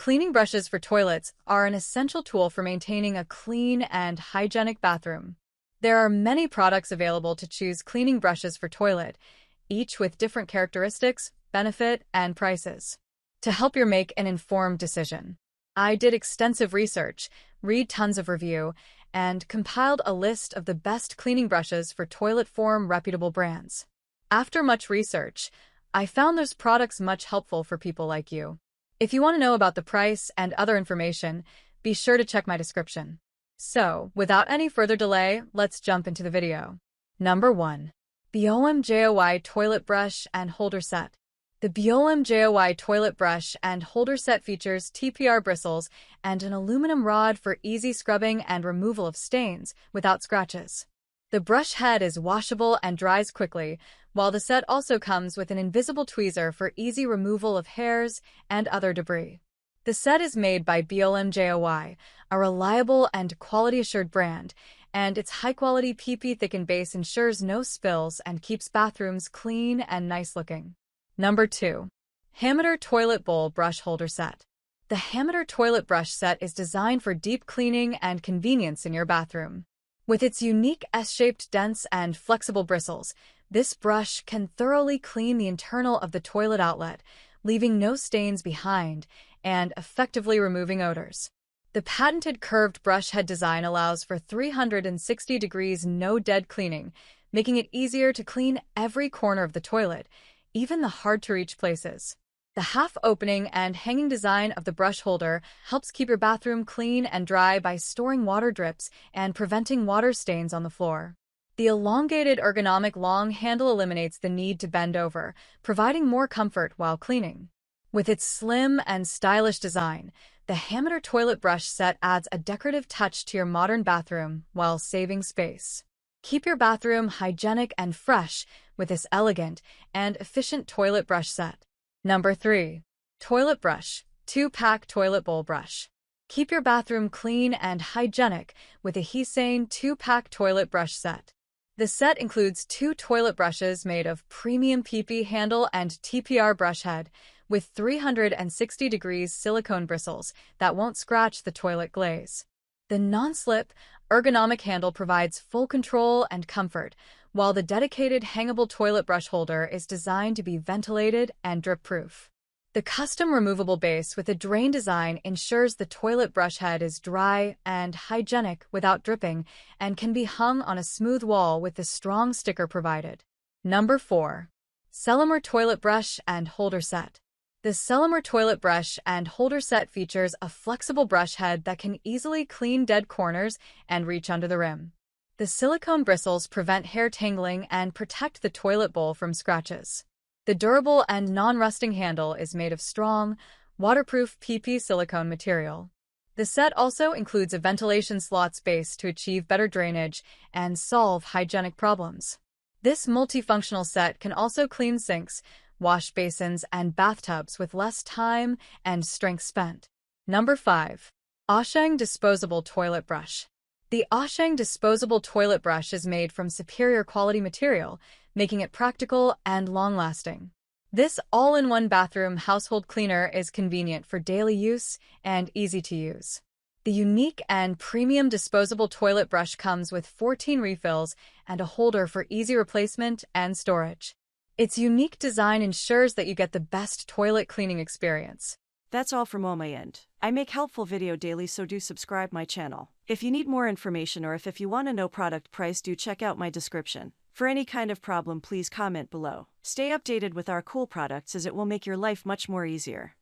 Cleaning brushes for toilets are an essential tool for maintaining a clean and hygienic bathroom. There are many products available to choose cleaning brushes for toilet, each with different characteristics, benefit, and prices. To help you make an informed decision, I did extensive research, read tons of review, and compiled a list of the best cleaning brushes for toilet from reputable brands. After much research, I found those products much helpful for people like you. If you want to know about the price and other information, be sure to check my description. So, without any further delay, let's jump into the video. Number 1. BOMJOY Toilet Brush and Holder Set. The BOMJOY Toilet Brush and Holder Set features TPR bristles and an aluminum rod for easy scrubbing and removal of stains without scratches. The brush head is washable and dries quickly, while the set also comes with an invisible tweezer for easy removal of hairs and other debris. The set is made by BOMJOY, a reliable and quality-assured brand, and its high-quality PP thickened base ensures no spills and keeps bathrooms clean and nice-looking. Number 2. Hameter Toilet Bowl Brush Holder Set. The Hameter Toilet Brush Set is designed for deep cleaning and convenience in your bathroom. With its unique S-shaped, dense, and flexible bristles, this brush can thoroughly clean the internal of the toilet outlet, leaving no stains behind and effectively removing odors. The patented curved brush head design allows for 360 degrees no-dead cleaning, making it easier to clean every corner of the toilet, even the hard-to-reach places. The half-opening and hanging design of the brush holder helps keep your bathroom clean and dry by storing water drips and preventing water stains on the floor. The elongated ergonomic long handle eliminates the need to bend over, providing more comfort while cleaning. With its slim and stylish design, the Hameter Toilet Brush Set adds a decorative touch to your modern bathroom while saving space. Keep your bathroom hygienic and fresh with this elegant and efficient toilet brush set. Number 3. Toilet Brush 2-Pack Toilet Bowl Brush. Keep your bathroom clean and hygienic with a Hisane 2-Pack Toilet Brush Set. The set includes 2 toilet brushes made of premium PP handle and TPR brush head, with 360 degrees silicone bristles that won't scratch the toilet glaze. The non-slip, ergonomic handle provides full control and comfort, while the dedicated hangable toilet brush holder is designed to be ventilated and drip-proof. The custom removable base with a drain design ensures the toilet brush head is dry and hygienic without dripping and can be hung on a smooth wall with the strong sticker provided. Number 4. Celamer Toilet Brush and Holder Set. The Celamer Toilet Brush and Holder Set features a flexible brush head that can easily clean dead corners and reach under the rim. The silicone bristles prevent hair tangling and protect the toilet bowl from scratches. The durable and non-rusting handle is made of strong, waterproof PP silicone material. The set also includes a ventilation slot space to achieve better drainage and solve hygienic problems. This multifunctional set can also clean sinks, wash basins, and bathtubs with less time and strength spent. Number 5. Asheng Disposable Toilet Brush. The Asheng Disposable Toilet Brush is made from superior quality material, making it practical and long-lasting. This all-in-one bathroom household cleaner is convenient for daily use and easy to use. The unique and premium disposable toilet brush comes with 14 refills and a holder for easy replacement and storage. Its unique design ensures that you get the best toilet cleaning experience. That's all from my end. I make helpful video daily, so do subscribe my channel. If you need more information or if you want to know product price, do check out my description. For any kind of problem, please comment below. Stay updated with our cool products as it will make your life much more easier.